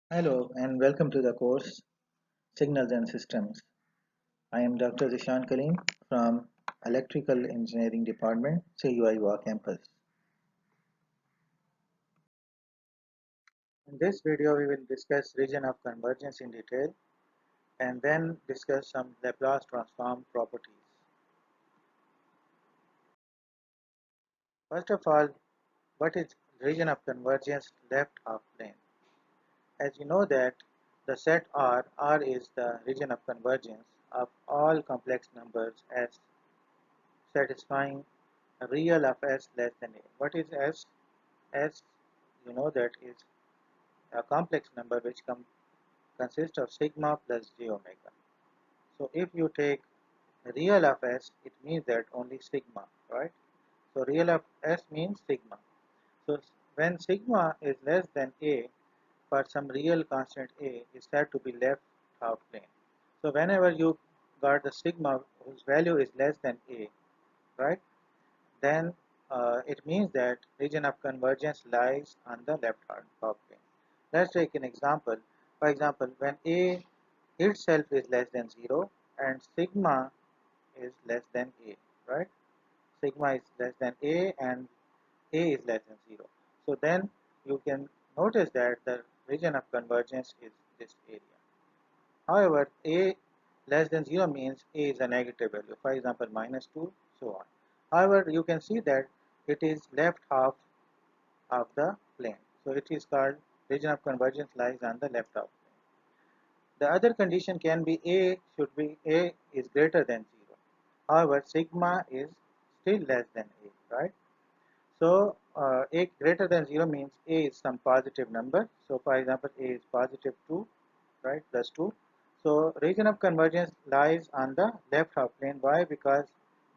Hello and welcome to the course Signals and Systems. I am Dr. Zishan Karim from Electrical Engineering Department, CUI campus. In this video, we will discuss region of convergence in detail and then discuss some Laplace transform properties. First of all, what is region of convergence left half plane? As you know that the set R is the region of convergence of all complex numbers as satisfying a real of s less than a. What is s? S, you know, that is a complex number which consists of sigma plus j omega. So if you take real of s, it means that only sigma, right? So real of s means sigma. So when sigma is less than a for some real constant a is said to be left half plane. So whenever you got the sigma whose value is less than a, right, then it means that region of convergence lies on the left hand top plane. Let's take an example. For example, when a itself is less than 0 and sigma is less than a, right? Sigma is less than a and a is less than 0. So then you can notice that the region of convergence is this area. However, a less than 0 means a is a negative value, for example -2, so on. However, you can see that it is left half of the plane. So it is called region of convergence lies on the left half plane. The other condition can be a is greater than 0. However, sigma is still less than a, right? So a greater than 0 means a is some positive number. So for example, a is positive 2, right, plus 2. So region of convergence lies on the left half plane. Why? Because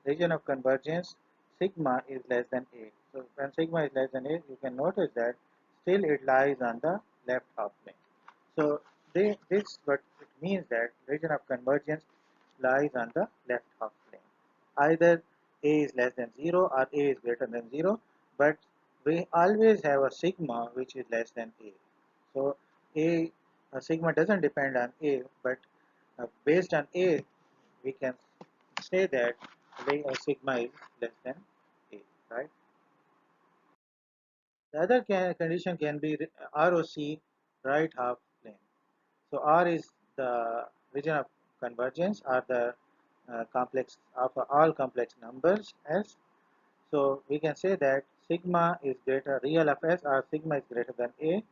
region of convergence sigma is less than a. So when sigma is less than a, you can notice that still it lies on the left half plane. So this what it means that region of convergence lies on the left half plane. Either a is less than 0 or a is greater than 0, but we always have a sigma which is less than a. So a sigma doesn't depend on a, but based on a, we can say that a sigma is less than a, right? The other condition can be RoC, right half plane. So R is the region of convergence or the complex of all complex numbers S. So we can say that sigma is greater, real of S or sigma is greater than A.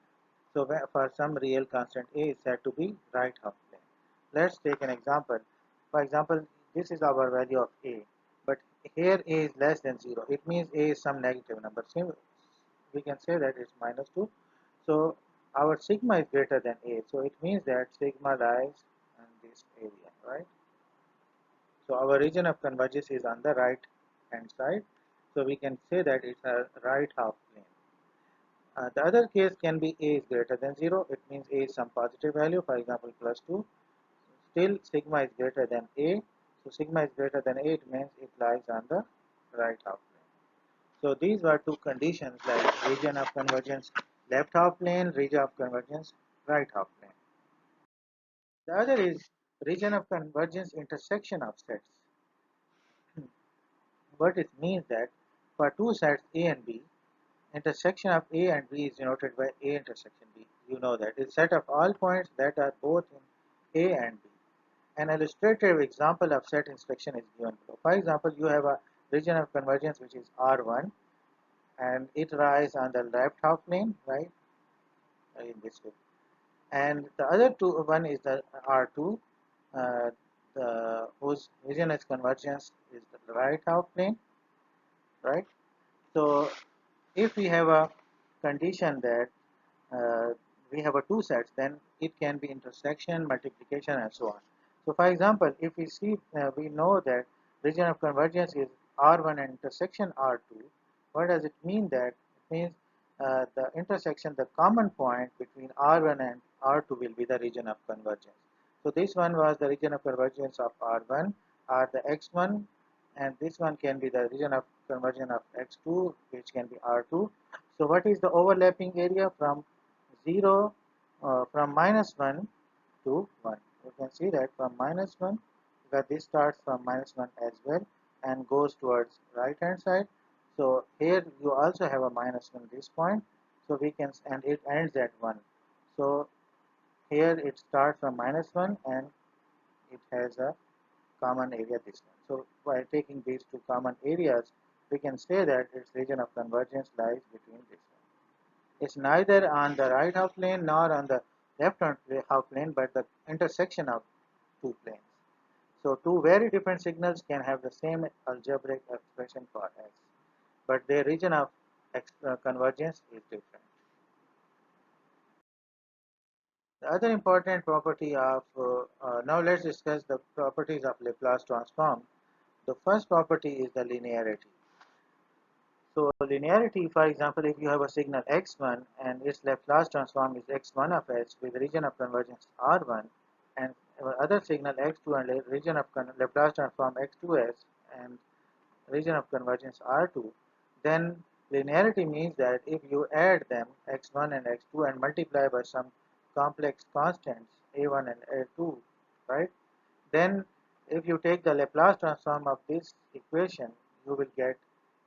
So for some real constant A is said to be right half plane. Let's take an example. For example, this is our value of A, but here A is less than 0. It means A is some negative number. So we can say that it's -2. So our sigma is greater than A. So it means that sigma lies in this area, right? So our region of convergence is on the right hand side. So we can say that it's a right half plane. The other case can be a is greater than 0. It means a is some positive value, for example +2. Still sigma is greater than a. So sigma is greater than a, it means it lies on the right half plane. So these were two conditions, like region of convergence left half plane, region of convergence right half plane. The other is region of convergence intersection of sets. What it means that for two sets A and B, intersection of A and B is denoted by A intersection B. You know that it's a set of all points that are both in A and B. An illustrative example of set inspection is given below. For example, you have a region of convergence which is R1 and it lies on the left half plane, right, in this way. And the other one is the R2, uh, whose region of convergence is the right half plane, right. So if we have a condition that we have a two sets, then it can be intersection, multiplication, and so on. So for example, if we see, we know that region of convergence is R1 and intersection R2. What does it mean? That it means the intersection, the common point between R1 and R2 will be the region of convergence. So this one was the region of convergence of R1 or the X1, and this one can be the region of convergence of X2, which can be R2. So what is the overlapping area from 0 from minus 1 to 1. You can see that from minus 1, because this starts from minus 1 as well and goes towards right hand side. So here you also have a minus 1 this point. So we can, and it ends at 1. So here it starts from minus 1 and it has a common area this one. So by taking these two common areas, we can say that its region of convergence lies between this one. It's neither on the right half plane nor on the left half plane, but the intersection of two planes. So two very different signals can have the same algebraic expression for x, but their region of convergence is different. The other important property of, now let's discuss the properties of Laplace transform. The first property is the linearity. So linearity, for example, if you have a signal x1 and its Laplace transform is x1 of s with region of convergence R1, and other signal x2 and region of Laplace transform x2s and region of convergence R2, then linearity means that if you add them x1 and x2 and multiply by some complex constants a1 and a2, right? Then if you take the Laplace transform of this equation, you will get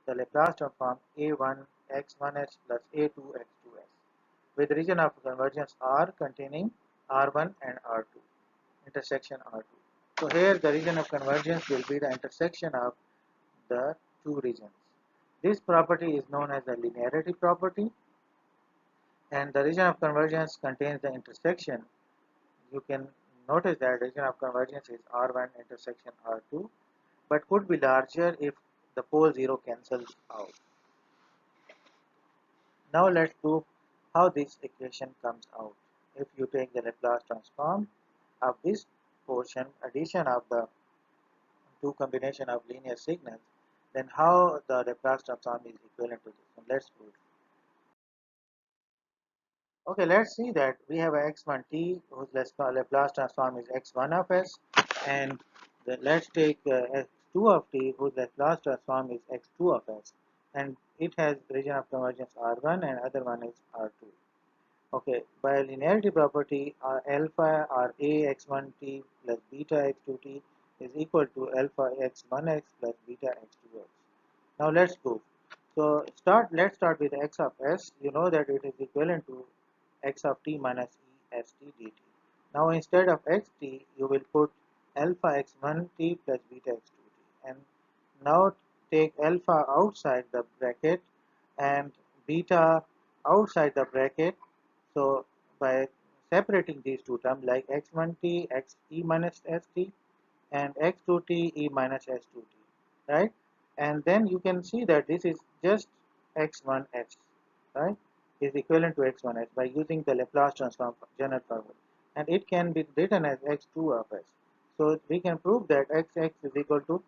the Laplace transform a1 x1s plus a2 x2s with region of convergence R containing R1 and R2, intersection R2. So here the region of convergence will be the intersection of the two regions. This property is known as the linearity property, and the region of convergence contains the intersection. You can notice that region of convergence is R1 intersection R2, but could be larger if the pole 0 cancels out. Now let's prove how this equation comes out. If you take the Laplace transform of this portion, addition of the two combination of linear signals, then how the Laplace transform is equivalent to this one. Let's prove. Okay, let's see that we have a x1t whose Laplace transform is x1 of s, and let's take x2 of t whose Laplace transform is x2 of s, and it has region of convergence R1 and other one is R2. Okay, by linearity property, alpha or a x1t plus beta x2t is equal to alpha x1x plus beta x2x. Now let's prove. So let's start with x of s. You know that it is equivalent to x of t minus e s t dt. Now instead of xt, you will put alpha x1t plus beta x2t. And now take alpha outside the bracket and beta outside the bracket. So by separating these two terms like x1t x e minus st and x2t e minus s2t, right? And then you can see that this is just x1s, right, is equivalent to x1s by using the Laplace transform general formula, and it can be written as x2 of s. So we can prove that xx is equal to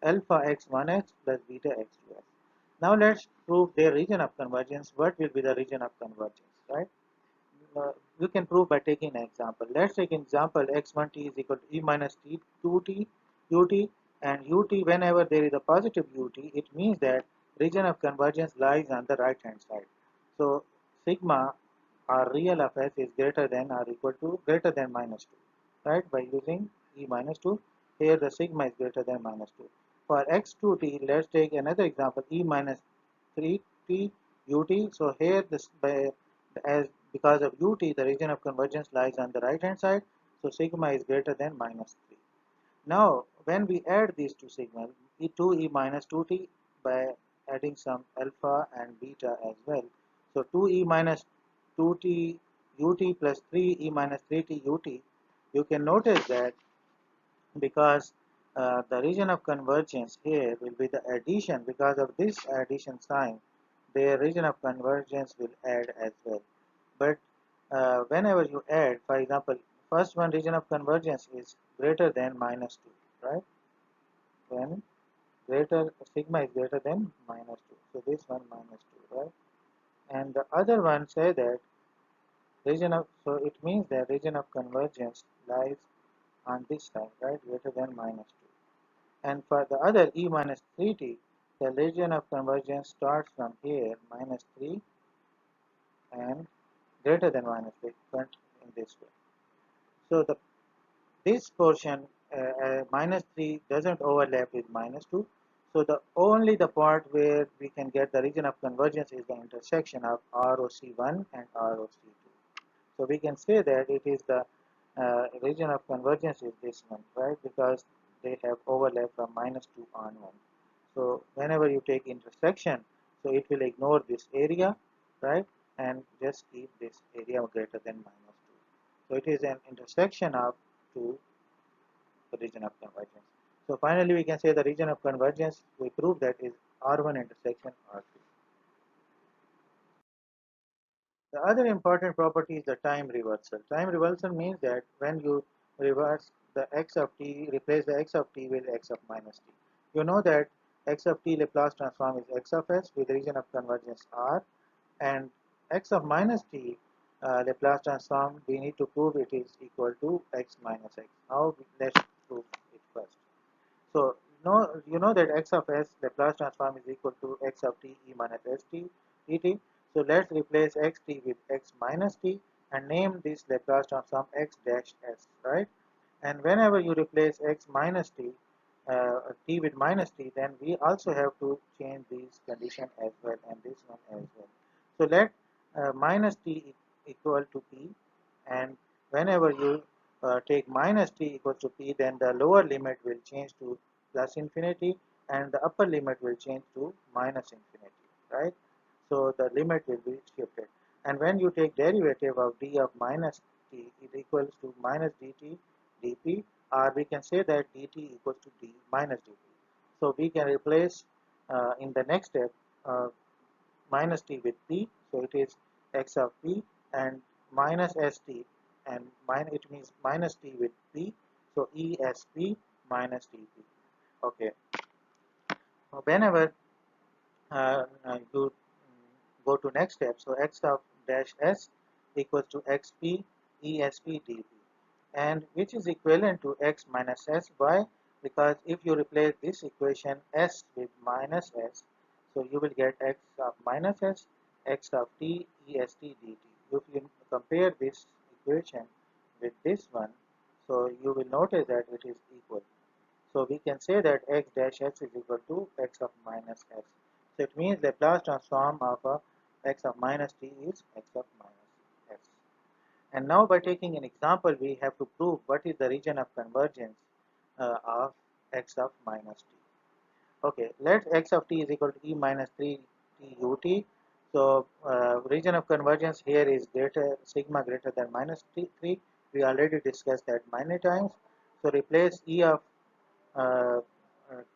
alpha x1s plus beta x2s. Now let's prove their region of convergence. What will be the region of convergence, right? You can prove by taking an example. Let's take example x1t is equal to e minus t 2t ut, and ut, whenever there is a positive ut, it means that region of convergence lies on the right hand side. So sigma or real of s is greater than or equal to greater than minus 2, right? By using e minus 2, here the sigma is greater than minus 2. For x2t, let's take another example, e minus 3t ut. So here this by as because of ut, the region of convergence lies on the right hand side, so sigma is greater than minus 3. Now when we add these two signals, e2 e minus 2t, by adding some alpha and beta as well, so 2e minus 2t ut plus 3e minus 3t ut, you can notice that because the region of convergence here will be the addition, because of this addition sign, their region of convergence will add as well. But whenever you add, for example, first one region of convergence is greater than minus 2, right? When greater sigma is greater than minus 2. So this one minus 2, right? And the other one say that region of, so it means that region of convergence lies on this side, right? Greater than minus 2. And for the other e minus 3t, the region of convergence starts from here minus 3 and greater than minus 3. in this way. So this portion minus 3 doesn't overlap with minus 2. So only the part where we can get the region of convergence is the intersection of RoC1 and RoC2. So we can say that it is the region of convergence is this one, right? Because they have overlap from minus 2 on 1. So whenever you take intersection, so it will ignore this area, right? And just keep this area greater than minus 2. So it is an intersection of two the region of convergence. So finally we can say the region of convergence, we prove that is R1 intersection R2. The other important property is the time reversal. Time reversal means that when you reverse the x of t, replace the x of t with x of minus t. You know that x of t Laplace transform is x of s with region of convergence R, and x of minus t Laplace transform, we need to prove it is equal to x minus x. How? Let's prove it first. So you know that x of s Laplace transform is equal to x of t e minus st dt. So let's replace xt with x minus t and name this Laplace transform x dash s, right? And whenever you replace x minus t, t with minus t, then we also have to change this condition as well and this one as well. So let minus t equal to p, and whenever you take minus t equals to p, then the lower limit will change to plus infinity and the upper limit will change to minus infinity, right? So the limit will be shifted. And when you take derivative of d of minus t, it equals to minus dt dp, or we can say that dt equals to d minus dp. So we can replace in the next step minus t with p, so it is x of p, and minus st, and it means minus t with p, so esp minus dp. Okay, whenever you go to next step, so x of dash s equals to xp esp dp, and which is equivalent to x minus s. Why? Because if you replace this equation s with minus s, so you will get x of minus s, x of t est dt. If you compare this equation with this one, so you will notice that it is equal. So we can say that x dash s is equal to x of minus s. So it means Laplace transform of x of minus t is x of minus s. And now by taking an example, we have to prove what is the region of convergence of x of minus t. Okay, let x of t is equal to e minus 3 t ut. So region of convergence here is sigma greater than minus 3. We already discussed that many times. So replace e of uh,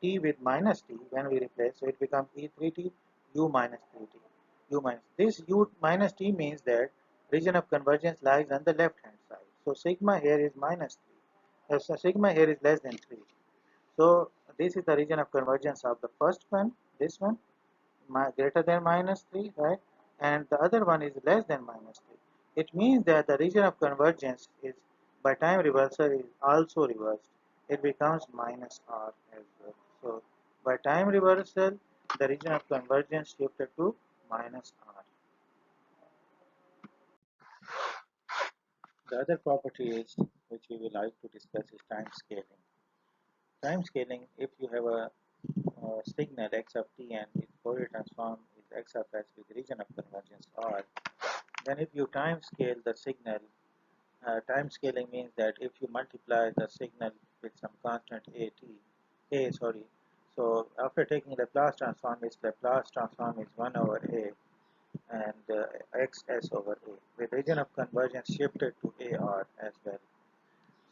t with minus t. When we replace, so it becomes e3t u minus 3t. U minus this u minus t means that region of convergence lies on the left hand side. So sigma here is minus 3. So sigma here is less than 3. So this is the region of convergence of the first one, this one, greater than minus 3, right? And the other one is less than minus 3. It means that the region of convergence is by time reversal is also reversed. It becomes minus r as well. So by time reversal, the region of convergence shifted to minus r. The other property is which we will like to discuss is time scaling. Time scaling, if you have a signal x of t and its Fourier transform is x of s with region of convergence r, then if you time scale the signal, time scaling means that if you multiply the signal with some constant so after taking Laplace transform, its Laplace transform is 1 over a and xs over a with region of convergence shifted to ar as well.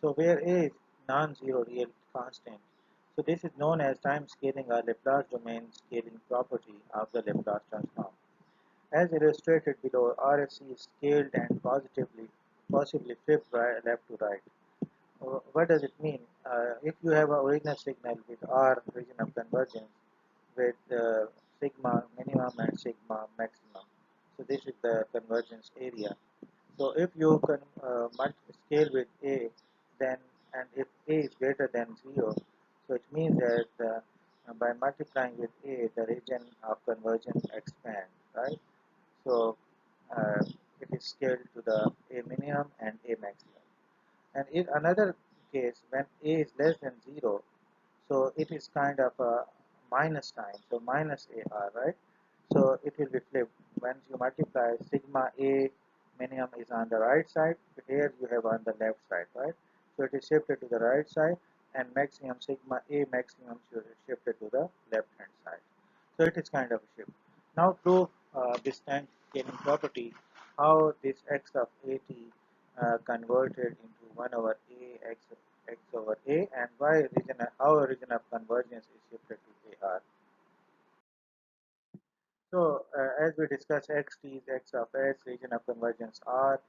So where a is non-zero real constant, so this is known as time scaling or Laplace domain scaling property of the Laplace transform. As illustrated below, RFC is scaled and possibly flipped left to right. What does it mean? If you have an original signal with R region of convergence with sigma minimum and sigma maximum, so this is the convergence area. So if you can scale with A, then and if A is greater than 0, so it means that by multiplying with A, the region of convergence expands, right? So it is scaled to the A minimum and A maximum. And in another case, when A is less than 0, so it is kind of a minus sign, so minus AR, right? So it will be flipped. Once you multiply, sigma A minimum is on the right side, here you have on the left side, right? So it is shifted to the right side, and maximum sigma A maximum is shifted to the left hand side. So it is kind of a shift. Now prove this time scaling property, how this x of at converted into 1 over a x over a, and why region, how a region of convergence is shifted to AR. So as we discussed, xt is x of s, region of convergence R,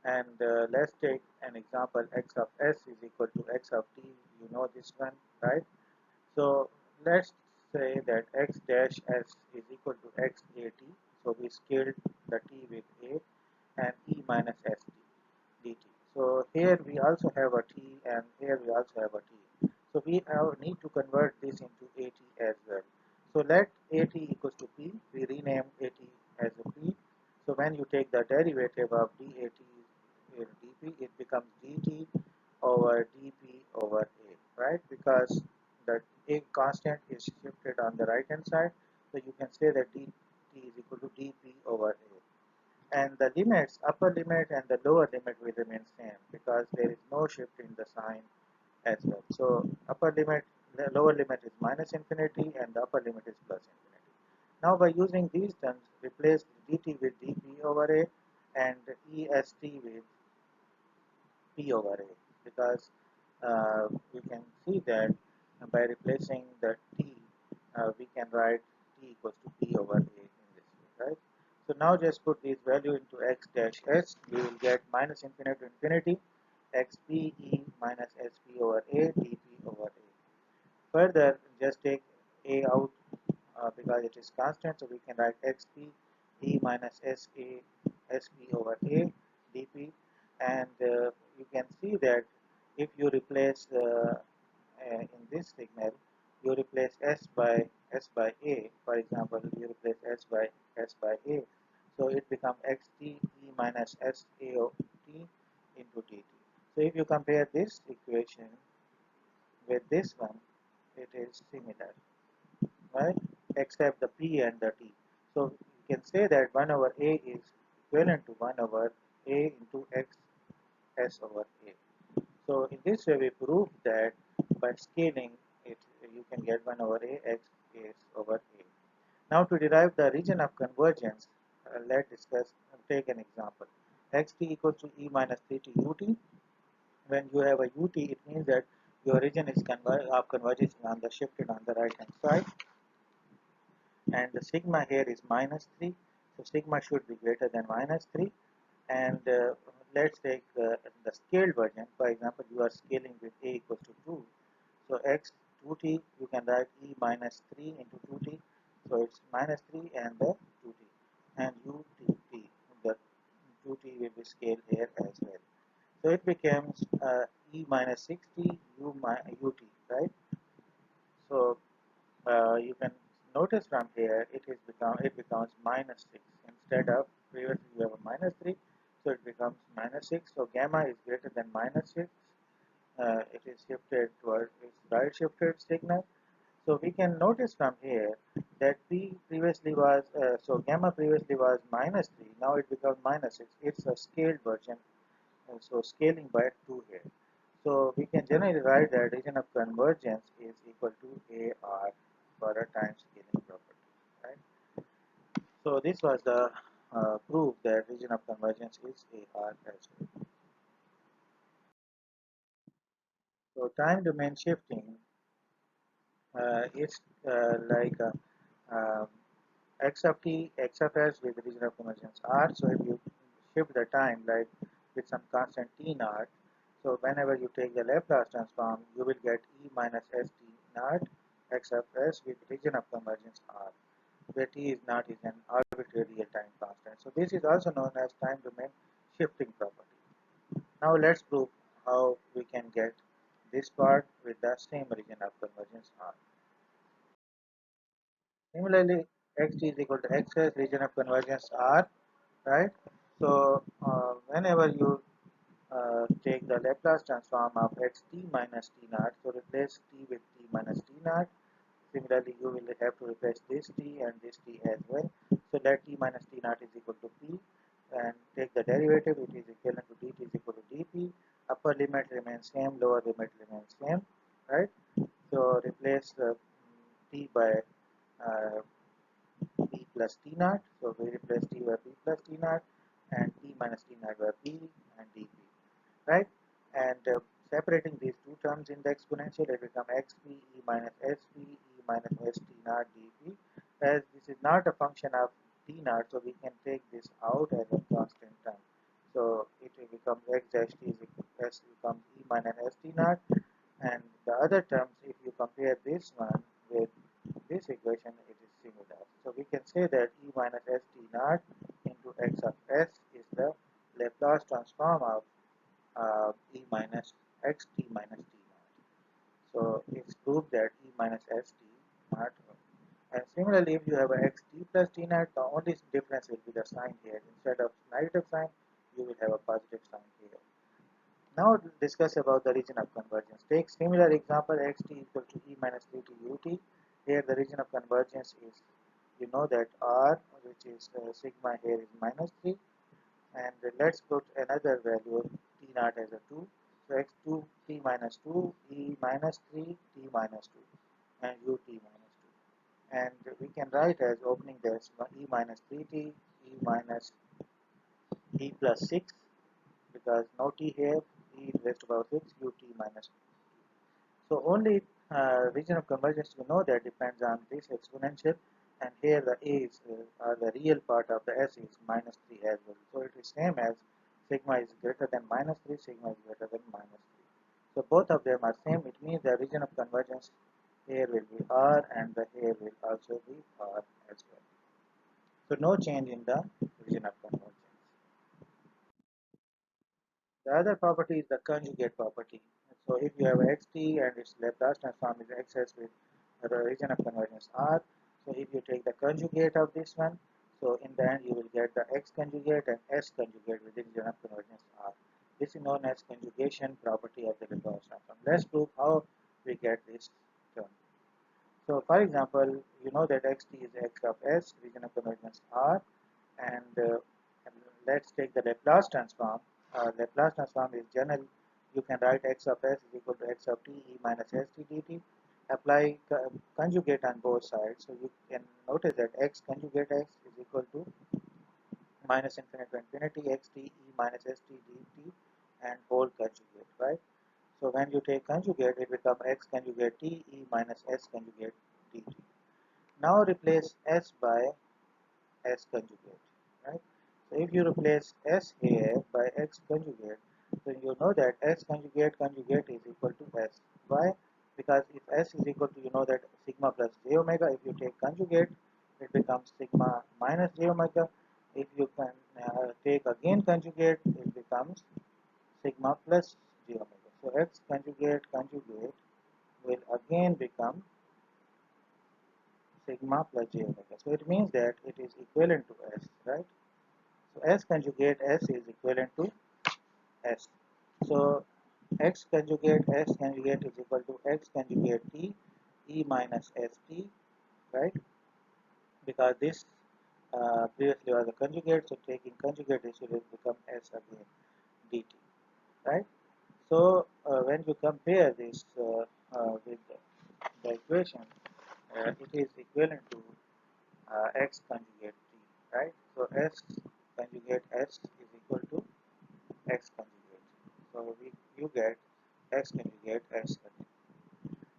and let's take an example, x of s is equal to x of t. You know this one, right? So let's say that x dash s is equal to x at. So we scaled the t with a and e minus st dt. So here we also have a t and here we also have a t. So we need to convert this into at as well. So let at equals to p. We rename at as a p. So when you take the derivative of dat in dp, it becomes dt over dp over a, right? Because the a constant is shifted on the right hand side, so you can say that dt is equal to dp over a. And the limits, upper limit and the lower limit will remain same because there is no shift in the sign as well. So upper limit, the lower limit is minus infinity and the upper limit is plus infinity. Now by using these terms, replace dt with dp over a and est with p over a, because we can see that by replacing the t, we can write t equals to p over a in this way, right? So now just put this value into x dash s, we will get minus infinity to infinity xp e minus sp over a dp over a. Further, just take a out because it is constant, so we can write xp e minus sp over a dp, and you can see that if you replace in this signal, you replace s by a. For example, you replace s by a, so it becomes xt e minus sao t into dt. So if you compare this equation with this one, it is similar, right? Except the p and the t. So you can say that 1 over a is equivalent to 1 over a into x s over a. So in this way we prove that by scaling it, you can get 1 over a x s over a. Now to derive the region of convergence, let's discuss, take an example. Xt equals to e minus 3t ut. When you have a ut, it means that your region is of convergence on the shifted on the right hand side, and the sigma here is minus 3, so sigma should be greater than minus 3. And let's take the scaled version. For example, you are scaling with a equals to 2, so x 2t, you can write e minus 3 into 2t, so it's minus 3 and the 2t, and ut t, the 2t will be scaled here as well. So it becomes e minus 6t ut, right? So you can notice from here it becomes minus 6 instead of previously you have a minus 3, so it becomes minus 6. So gamma is greater than minus 6. It is shifted towards its right shifted signal. So we can notice from here that p previously was so gamma previously was minus 3. Now it becomes minus 6. It's a scaled version, so scaling by 2 here. So we can generally write that region of convergence is equal to AR for a time scaling property, right? So this was the proof that region of convergence is AR as well. So time domain shifting is like um, x of t, x of s with region of convergence R. So if you shift the time like with some constant t naught, so whenever you take the Laplace transform, you will get e minus st naught x of s with region of convergence R, where t is not is an arbitrary real time constant. So this is also known as time domain shifting property. Now let's prove how we can get this part with the same region of convergence R. Similarly, xt is equal to xs region of convergence R, right? So whenever you take the Laplace transform of xt minus t naught, so replace t with t minus t naught. Similarly, you will have to replace this t and this t as well. So let t minus t naught is equal to p, and take the derivative. It is equivalent to dt is equal to dp. Upper limit remains same, lower limit remains same, right? So replace t by uh, p plus t naught. So we replace t by p plus t naught and t minus t naught by p and dp, right? And separating these two terms in the exponential, it becomes xp e minus sp e minus st naught dp. As this is not a function of t naught, so we can take this out as a constant term. So it will become x dash t is equal to s becomes e minus st naught, and the other terms, if you compare this one with this equation, it is similar. So we can say that e minus st naught into x of s is the Laplace transform of e minus xt minus t naught. So it's proved that e minus st naught. And similarly, if you have a xt plus t naught, the only difference will be the sign here. Instead of negative sign, you will have a positive sign here. Now discuss about the region of convergence. Take similar example xt equal to e minus 3t ut. Here the region of convergence is, you know that r, which is sigma here is minus 3, and let's put another value t naught as a 2. So x2 t minus 2 e minus 3 t minus 2 and ut minus 2. And we can write as opening this e minus 3t e minus e plus 6, because no t here, e raised to power 6 ut minus 2. So only region of convergence, you know, that depends on this exponential, and here the a is the real part of the s is minus 3 as well. So it is same as sigma is greater than minus 3, sigma is greater than minus 3. So both of them are same. It means the region of convergence here will be r, and the here will also be r as well. So no change in the region of convergence. The other property is the conjugate property. So if you have xt and its Laplace transform is xs with the region of convergence r, so if you take the conjugate of this one, so in the end you will get the x conjugate and s conjugate with the region of convergence r. This is known as conjugation property of the Laplace transform. Let's prove how we get this term. So for example, you know that xt is x of s, region of convergence r, and let's take the Laplace transform. Laplace transform is general. You can write x of s is equal to x of t e minus st dt. Apply conjugate on both sides. So you can notice that x conjugate x is equal to minus infinity to infinity x t e minus st dt and whole conjugate, right? So when you take conjugate, it becomes x conjugate t e minus s conjugate dt. Now replace s by s conjugate, right? So if you replace s here by x conjugate, then you know that s conjugate conjugate is equal to s. Why? Because if s is equal to, you know that sigma plus j omega, if you take conjugate, it becomes sigma minus j omega. If you can take again conjugate, it becomes sigma plus j omega. So x conjugate conjugate will again become sigma plus j omega. So it means that it is equivalent to s, right? So S conjugate S is equivalent to S. So X conjugate S conjugate is equal to X conjugate T E minus ST, right? Because this previously was a conjugate, so taking conjugate this will become S again dt, right? So when you compare this with the equation, it is equivalent to X conjugate T, right? So S conjugate S is equal to x conjugate. So you get x conjugate s conjugate.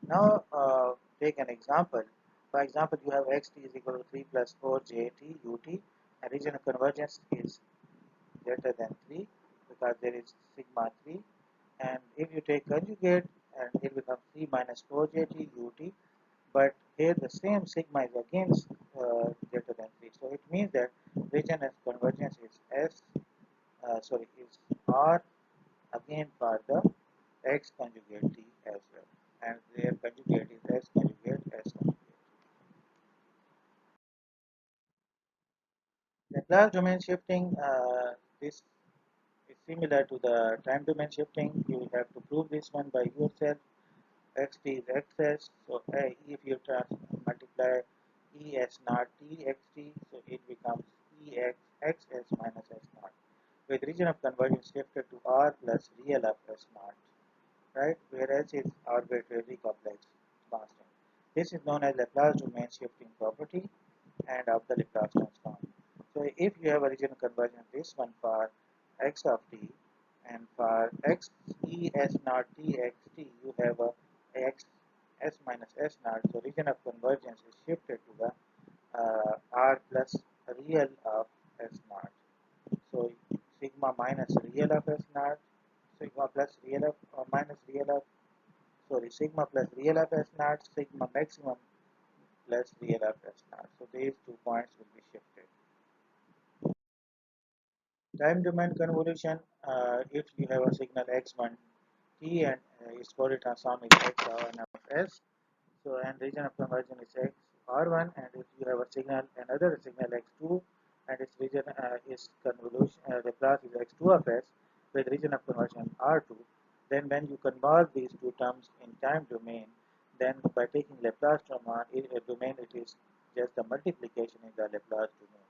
Now take an example. For example, you have xt is equal to 3 plus 4 jt ut, and region of convergence is greater than 3 because there is sigma 3. And if you take conjugate, and it becomes 3 minus 4 jt ut, but here the same sigma is again greater than 3. So it means that region of convergence is is r again for the x conjugate t as well, and their conjugate is s conjugate s conjugate. Laplace domain shifting, this is similar to the time domain shifting. You will have to prove this one by yourself. Xt is xs, so if you multiply es naught txt, so it becomes ex xs minus s naught, with region of convergence shifted to r plus real of s naught, right? Whereas it's arbitrarily complex constant. This is known as Laplace domain shifting property and of the Laplace transform. So if you have a regional convergence, this one for x of t, and for x e s naught t x t, you have a x s minus s naught. So region of convergence is shifted to the r plus real of s naught. So sigma minus real of s naught, sigma plus real of minus real of, sorry, sigma plus real of s naught, sigma maximum plus real of s naught. So these 2 points will be shifted. Time domain convolution, if you have a signal x1 t and its Fourier transform is x n of s, so and region of convergence is x r1, and if you have a signal, another signal x2, and its region is convolution, the class is x2 of s with region of convergence r2, then when you convert these two terms in time domain, then by taking Laplace domain, it is just the multiplication in the Laplace domain.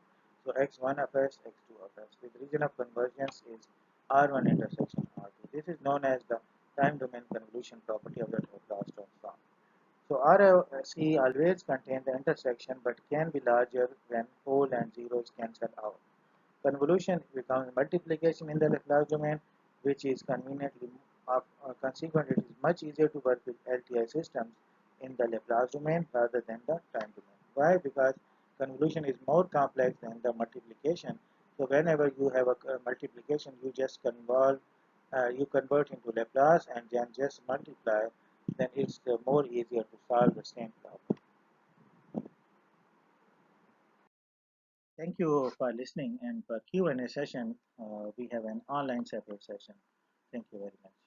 So x1 of s, x2 of s, with region of convergence is r1 intersection r2. This is known as the time domain convolution property of the Laplace transform. So RC always contains the intersection but can be larger when pole and zeros cancel out. Convolution becomes multiplication in the Laplace domain, which is conveniently consequent. It is much easier to work with LTI systems in the Laplace domain rather than the time domain. Why? Because convolution is more complex than the multiplication. So whenever you have a multiplication, you convert into Laplace and then just multiply. Then it's more easier to solve the same problem. Thank you for listening, and for Q&A session, we have an online separate session. Thank you very much.